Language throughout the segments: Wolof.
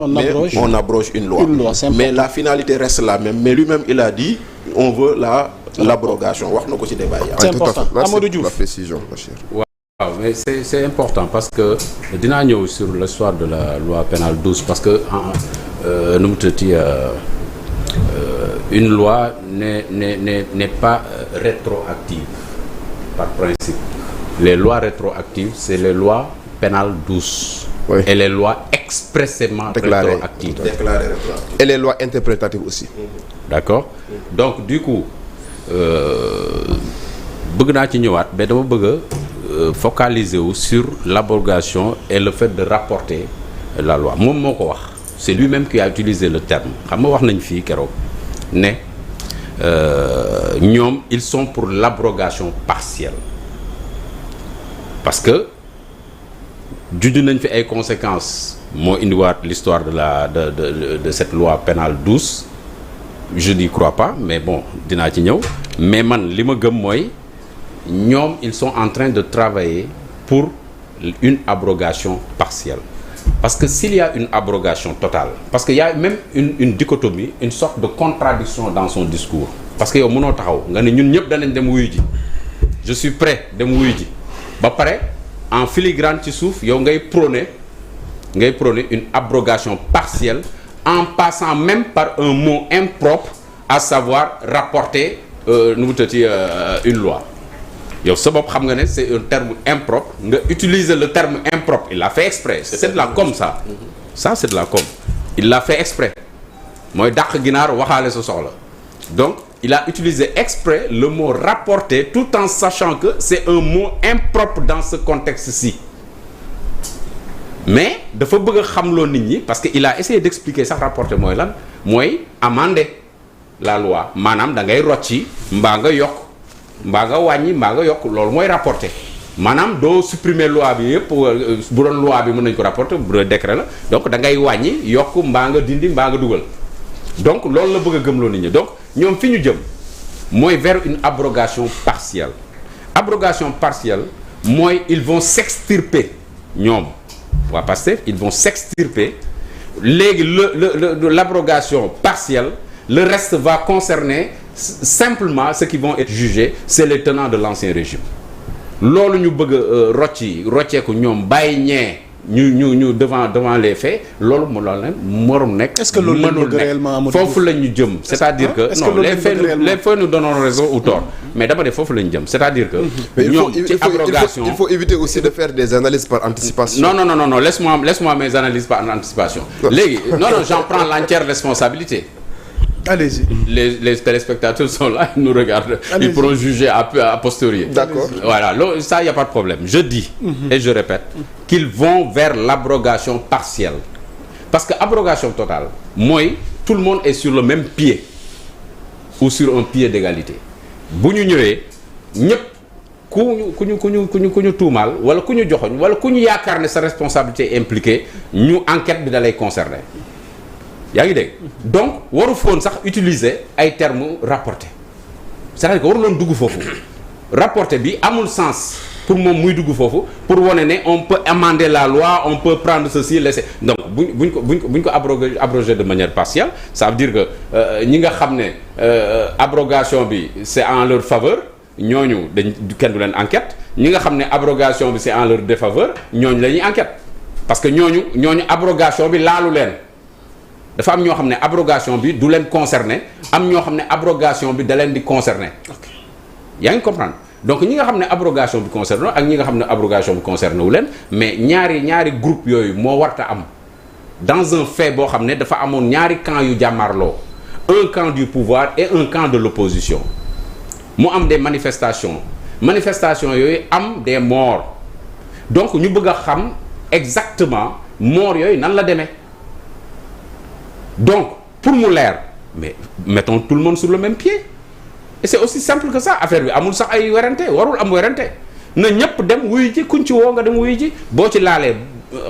on abroge une loi. Mais la finalité reste la même. Mais lui-même, il a dit, on veut l'abrogation. Wax na ko ci débat yi. C'est important. Amadou Diouf. La précision, Bachir. waaw mais c'est important parce que dinaa ñëw sur l'histoire de la loi pénale 12 parce que nu mu tuddati une loi n'est pas rétroactive par principe. Les lois rétroactives, c'est les lois pénales douces. Oui. Et les lois expressément rétroactives. Déclarées rétroactives. Et les lois interprétatives aussi. D'accord. Donc du coup bëgg naa ci ñëwaat mais dama bëgg a focaliser wu sur l'abrogation et le fait de rapporter la loi moom moo ko wax. C'est lui-même qui a utilisé le terme xam nga wax nañ fii keroog ne ñoom ils sont pour l'abrogation partielle parce que judd nañ fi ay conséquences moo indiwaat l'histoire de cette loi pénale douce je n'y crois pas mais bon dinaa ci ñëw mais man li ma gëm mooy ñoom ils sont en train de travailler pour une abrogation partielle parce que s'il y a une abrogation totale parce que y a même une dichotomie une sorte de contradiction dans son discours parce que yow mënoo taxaw nga ne ñun ñëpp danañ dem wuyu ji je suis prêt dem wuyu ji ba pare en filigrane ci suuf yow ngay prôner une abrogation partielle en passant même par un mot impropre à savoir rapporter nu mu tëddee une loi yow sa bopp xam nga ne c'est un terme impropre nga utiliser le terme impropre il l'a fait exprès c'est de la com ça c'est de la com il l'a fait exprès mooy dàq ginaar waxaale sa soxla donc il a utilisé exprès le mot rapporter tout en sachant que c'est un mot impropre dans ce contexte-ci mais dafa bëgg a xamloo nit ñi parce que il a essayé d'expliquer sax rapporter mooy lan mooy amender la loi maanaam da ngay rocci mbaa nga yokk mbaa nga wàññi mbaa nga yokk loolu mooy rapporter maanaam doo supprimer loi bi yëpp bu doon loi bi mën nañ ko rapporter bu doon décret la donc da ngay wàññi yokk mbaa nga dindi mbaa nga dugal donc loolu la bëgg a gëmloo nit ñi donc ñoom fi ñu jëm mooy vers une abrogation partielle mooy ils vont s'extirper ñoom waa Pastef ils vont s'extirper léegi l'abrogation partielle le reste va concerner simplement ceux qui vont être jugés c'est les tenants de l'ancien régime loolu ñu bëgg a rocceeku ñoom bàyyi ñee ñu devant les faits loolu mu loolu leen morom nekk. est-ce que loolu mënul nekk foofu la ñu jëm. c'est-à-dire que non les faits nous donnons raison ou tort mais dama ne foofu la ñu jëm c'est-à-dire que. ñoom ci abrogation il faut éviter aussi de faire des analyses par anticipation. non laisse-moi mes analyses par anticipation. léegi non j'en prends l'entière responsabilité. Allez-y. Les téléspectateurs sont là, ils nous regardent. Allez-y. Ils pourront juger a posteriori. D'accord. Voilà, ça, il n'y a pas de problème. Je dis, et je répète, qu'ils vont vers l'abrogation partielle. Parce que abrogation totale, moi, tout le monde est sur le même pied. Ou sur un pied d'égalité. Si nous sommes ku ñu tuumaal wala ku ñu joxoñ wala ku ñu yaakaar ne sa responsabilité impliquée ñu enquête bi da lay concerner. yaa ngi dégg donc waru foon sax utiliser ay termes rapportés c'est-à-dire que waru loon dugg foofu rapporté bi amul sens pour moom muy dugg foofu pour wane ne on peut amender la loi on peut prendre ceci laisser donc buñ ko abroger de manière partielle ça veut dire que ñi nga xam ne abrogation bi c'est en leur faveur ñooñu dañ kenn du leen enquête ñi nga xam ne abrogation bi c'est en leur défaveur ñooñu la ñuy enquête parce que ñooñu abrogation bi laalu leen dafa am ñoo xam ne abrogation bi du leen concerner am ñoo xam ne abrogation bi da leen di concerner yaa ngi comprendre donc ñi nga xam ne abrogation bi concerné ak ñi nga xam ne abrogation bi concerné wu leen mais ñaari groupe yooyu moo warta am dans un fait boo xam ne dafa amoon ñaari camp yu jàmmarloo un camp du pouvoir et un camp de l'opposition mu am des manifestations yooyu am des morts donc ñu bëgg a xam exactement morts yooyu nan la demee donc pour mu leer mais mettons tout le monde sur le même pied et c'est aussi simple que ça affaire bi amul sax ay werante warul am werante na ñëpp dem wuyu ji kuñ ci woo nga dem wuyu ji boo ci laalee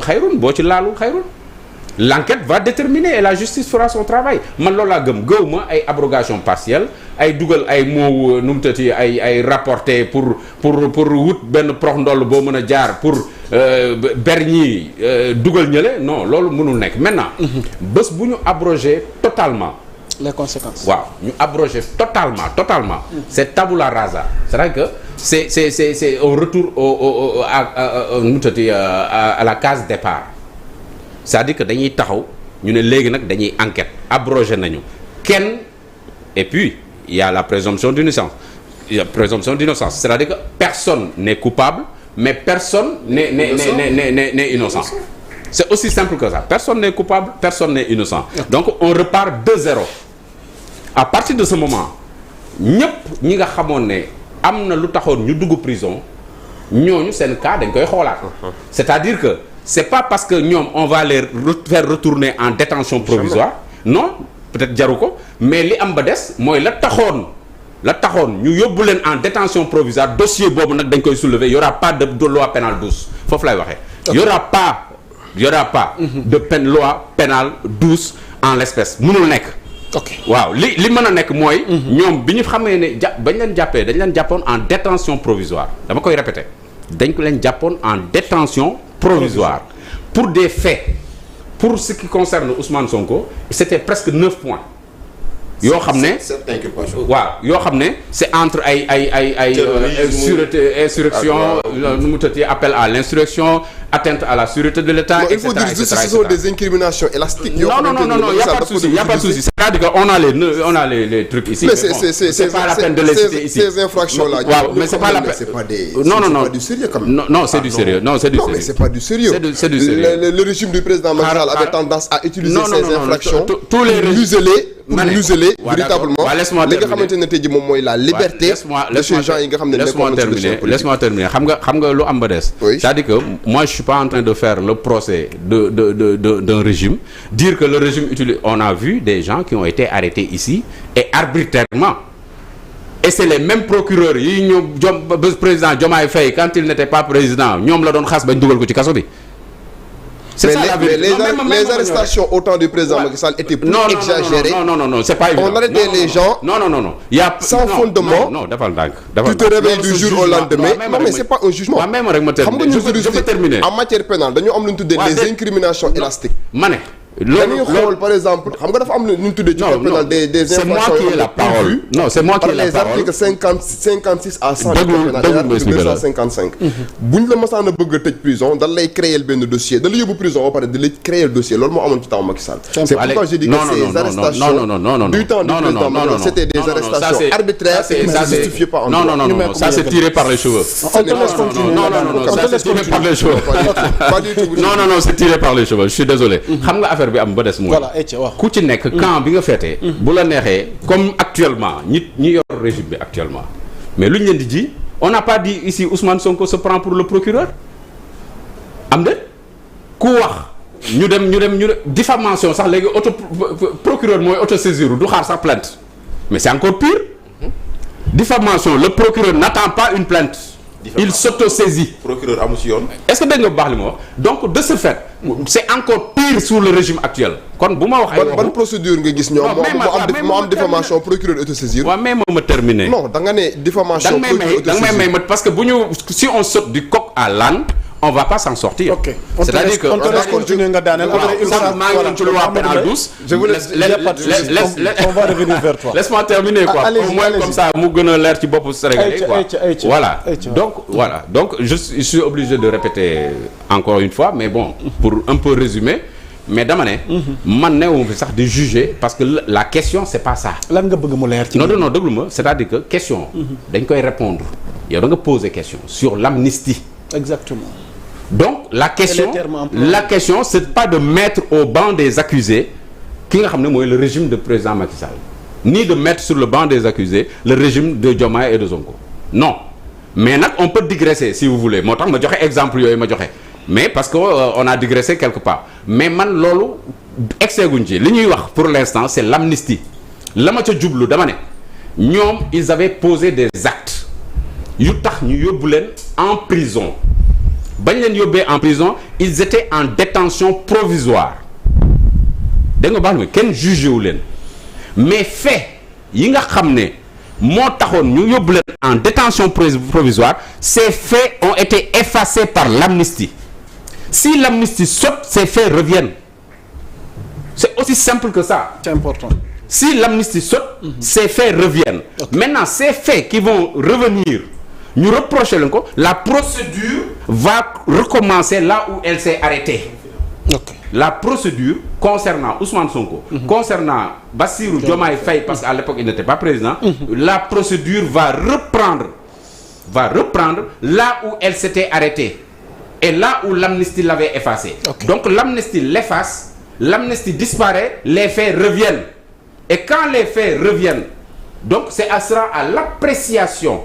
xayrun boo ci laalul xayrun l'enquête va déterminer et la justice fera son travail man loolu laa gëw ma ay abrogation partielle ay dugal ay mots nu mu tëddee ay rapporté pour wut benn prox ndoll boo mën a jaar pour ber ñi dugal ñële non loolu mënul nekk maintenant. bés bu ñu abrogé totalement. les conséquences. waaw ñu abrogé totalement. c'est tabula rasa c'est-à-dire que c'est au retour nu mu tëddee à la case départ. c'est-à-dire que dañuy taxaw ñu ne léegi nag dañuy enquête abrogé nañu kenn et puis il y a la présomption d'innocence c'est-à-dire que personne n'est coupable mais personne n'est innocent c'est aussi simple que ça personne n'est coupable personne n'est innocent donc on repart de zéro à partir de ce moment ñëpp ñi nga xamoon ne am na lu taxoon ñu dugg prison ñooñu seen cas dañ koy xoolaat c'est-à-dire que c'est pas parce que ñoom on va les faire retourner en détention provisoire non peut-être jaru ko mais li am ba des mooy la taxoon ñu yóbbu leen en détention provisoire dossier boobu nag dañ koy soulever y aura pas de loi pénale douce foofu lay waxee y aura pas de loi pénale douce en l'espèce mënul nekk waaw li mën a nekk mooy ñoom bi ñu xamee ne bañ leen jàppee dañ leen jàppoon en détention provisoire dama koy répéter dañ ko leen jàppoon en détention provisoire pour des faits pour ce qui concerne Ousmane Sonko c'était presque 9 points yoo xam ne waaw yoo xam ne c'est entre ay sûreté insurrection nu mu tëddee appel à l'insurrection atteinte à la sûreté de l'État il faut dire que ce sont des incriminations élastiques non il y a pas de souci c'est-à-dire que on a les trucs ici mais c'est pas la peine de les citer ici ces infractions là waaw mais c'est pas la peine c'est pas des non du sérieux quand même non c'est du sérieux non c'est du sérieux mais c'est pas du sérieux c'est du sérieux le régime du président Macky Sall avait tendance à utiliser ces infractions tous les museler véritablement li nga xamante ne tey ji moom mooy la liberté de ces gens yi nga xam ne laisse-moi terminer xam nga lu am ba des c'est-à-dire que moi je suis pas en train de faire le procès d'un régime dire que le régime utilise on a vu des gens qui ont été arrêtés ici et arbitrairement et c'est les mêmes procureurs yi ñu président Diomaye Faye quand il n'était pas président ñoom la doon xas bañ dugal ko ci kaso bi. C'est ça la vérité. Les arrestations au temps du président Macky Sall étaient plus exagérées. Non, c'est pas évident. On arrêtait les gens. Non. Il y a sans fondement. Non, defal ndànk. Tu te réveilles du jour au lendemain. Non, mais c'est pas un jugement. waaw même rek ma terminer. Je peux terminer. En matière pénale dañu am lu ñu tuddee les incriminations élastiques. ma ne. dañuy xool par exemple xam nga dafa am lu ñu tuddee ci code pénal des infractions qui ai la parole. Non, c'est moi qui ai la parole. Par les articles 56 à 100 du code pénal et 255. buñ la masaan a bëgg a tëj prison dañ lay créer benn dossier da la yóbbu prison ba pare da lay créer dossier loolu moo amoon ci temps Macky Sall. C'est pourquoi j'ai dit que ces arrestations du temps du président Macky Sall c'était des arrestations arbitraires et qui ne se justifiaient pas en droit. Non, ça c'est tiré par les cheveux. Non, ça c'est tiré par les cheveux. Non, c'est tiré par les cheveux. Je suis désolé. Xam nga affaire bi am ba des mooy ku ci nekk camp bi nga féetee bu la neexee comme actuellement ñi yor régime bi actuellement mais lu ñu leen di ji on n'a pas dit ici Ousmane Sonko se prend pour le procureur am de ku wax ñu dem diffamation sax léegi procureur mooy autosaisir du xaar sax plainte mais c'est encore pire diffamation le procureur n'attend pas une plainte il s'autosaisit. Procureur amu ci yoon. Est-ce que dégg nga bu baax li ma wax donc de ce fait c'est encore pire sous le régime actuel kon bu ma wax ay ban procédure nga gis ñoom moo am diffamation procureur autosaisir. waaw mais ma terminer. Non da nga ne diffamation procureur autosaisir. da nga may parce que bu ñu si on saute du coq à l'âne on va pas s'en sortir. Ok. C'est-à-dire que on te laisse continuer nga daaneel. maa ngi ci loi pénale douce. Je vous laisse on va revenir vers toi. Laisse-moi terminer quoi. Au moins comme ça mu gën a leer ci bopp Sénégalais quoi. Voilà. Donc je suis obligé de répéter encore une fois mais bon pour un peu résumer mais dama ne. man newu fi sax di juger parce que la question c'est pas ça. lan nga bëgg mu leer ci. non déglu ma c'est-à-dire que question. dañ koy répondre yow da nga poser question sur l'amnistie. Exactement. Donc la question c'est pas de mettre au banc des accusés ki nga xam ne mooy le régime de président Macky Sall ni de mettre sur le banc des accusés le régime de Diomaye et de Sonko non mais nag on peut digresser si vous voulez moo tax ma joxe exemple yooyu ma joxe mais parce que on a digressé quelque part mais man loolu exeguñ ci li ñuy wax pour l'instant c'est l'amnistie la ma ca jublu dama ne ñoom ils avaient posé des actes yu tax ñu yóbbu leen en prison bañ leen yóbbee en prison ils étaient en détention provisoire dégg nga baax na kenn jugé wu leen mais fait yi nga xam ne moo taxoon ñu yóbbu leen en détention provisoire ces faits ont été effacés par l'amnistie. Si l'amnistie saute, ces faits reviennent. C'est aussi simple que ça. C'est important. Si l'amnistie saute, ces faits reviennent. Okay. Maintenant, ces faits qui vont revenir, nous reprocher encore, la procédure va recommencer là où elle s'est arrêtée. Okay. La procédure concernant Ousmane Sonko, concernant Bassirou Diomaye Faye, parce qu'à l'époque il n'était pas président, la procédure va reprendre là où elle s'était arrêtée. Et là où l'amnistie l'avait effacé. Okay. Donc l'amnistie l'efface, l'amnistie disparaît, les faits reviennent. Et quand les faits reviennent, donc c'est sera à l'appréciation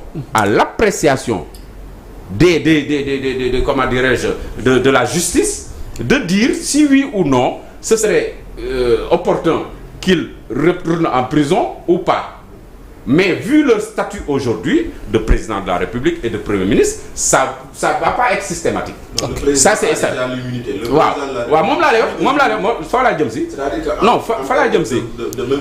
comment dirais-je, de la justice, de dire si oui ou non, ce serait opportun qu'il retourne en prison ou pas. Mais vu leur statut aujourd'hui de président de la République et de Premier ministre, ça va pas être systématique. Okay. Ça c'est ça. waaw moom laa lay wax fa laa jëm si. non fa laa jëm si. de même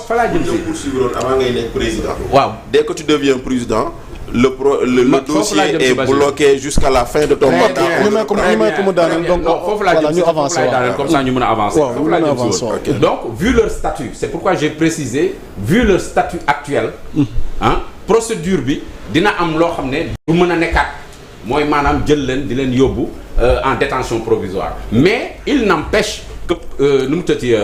fa laa jëm si. poursuivre avant ngay nekk président. waaw dès que tu deviens président. le dossier est bloqué jusqu'à la fin de ton mandat. foofu laa jëm si foofu laay daaneel comme ça ñu mën a avancer. foofu laa jëm si woon donc vu leur statut c'est pourquoi j'ai précisé vu leur statut actuel. procédure bi dina am loo xam ne du mën a nekkaat mooy maanaam jël leen di leen yóbbu en détention provisoire mais il n'empêche que nu mu tëddee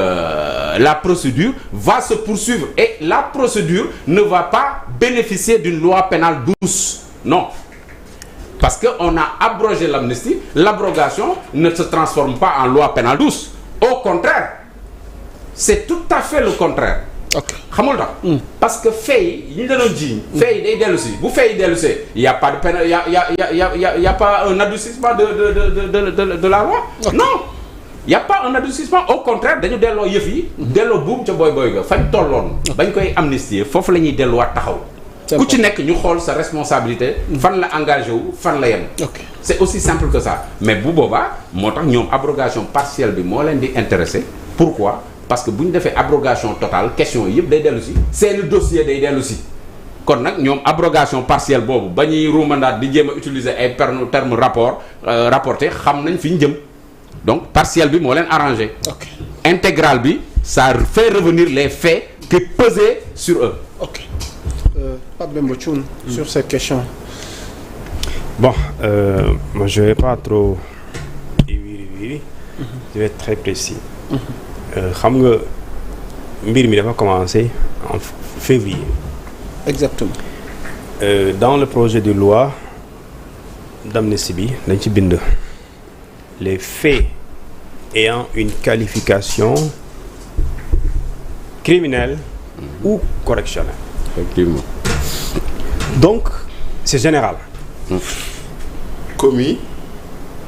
la procédure va se poursuivre et la procédure ne va pas bénéficier d'une loi pénale douce non parce que on a abrogé l'amnistie l'abrogation ne se transforme pas en loi pénale douce au contraire c'est tout à fait le contraire. ok xamul tax. parce que fay yi ñu doon jiiñ. fay yi day dellu si bu fay yi dellu see y a pas de peine y a pas un adoucissement de la loi. Okay. Non y a pas un adoucissement au contraire dañu delloo yëf yi. delloo buum ca boy ga fañ tolloon. bañ koy amnistier foofu la ñuy delluwaat taxaw. ku ci nekk ñu xool sa responsabilité. fan la engagé wu fan la yem. ok c'est aussi simple que ça mais bu boobaa moo tax ñoom abrogation partielle bi moo leen di intéressé pourquoi. parce que bu ñu defee abrogation totale question yëpp day dellu si c'est le dossier day dellu si kon nag ñoom abrogation partielle boobu ba ñuy ruumandaat di jéem a utiliser ay terme rapporté xam nañ fi ñu jëm donc partielle bi moo leen arrangé. ok intégral bi ça fait revenir les faits qui pesaient sur eux. ok Pape Demba Thioune sur cette question. Bon moi je vais pas trop je vais être très précis. xam nga mbir mi dafa commencer en février. Exactement. Dans le projet de loi d'amnistie bi dañ ci bind les faits ayant une qualification criminelle ou correctionnelle. Effectivement. Donc c'est général. Commis.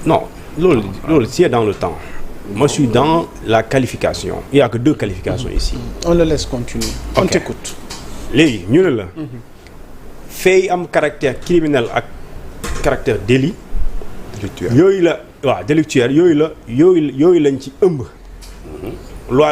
Non loolu c'est dans le temps. Moi je suis dans la qualification. Il y a que 2 qualifications ici. On le laisse continuer. Okay. On t'écoute. léegi ñu ne la. fait am caractère criminel ak caractère délit. délictuaire yooyu la waaw délictuaire yooyu lañ ci ëmb. loi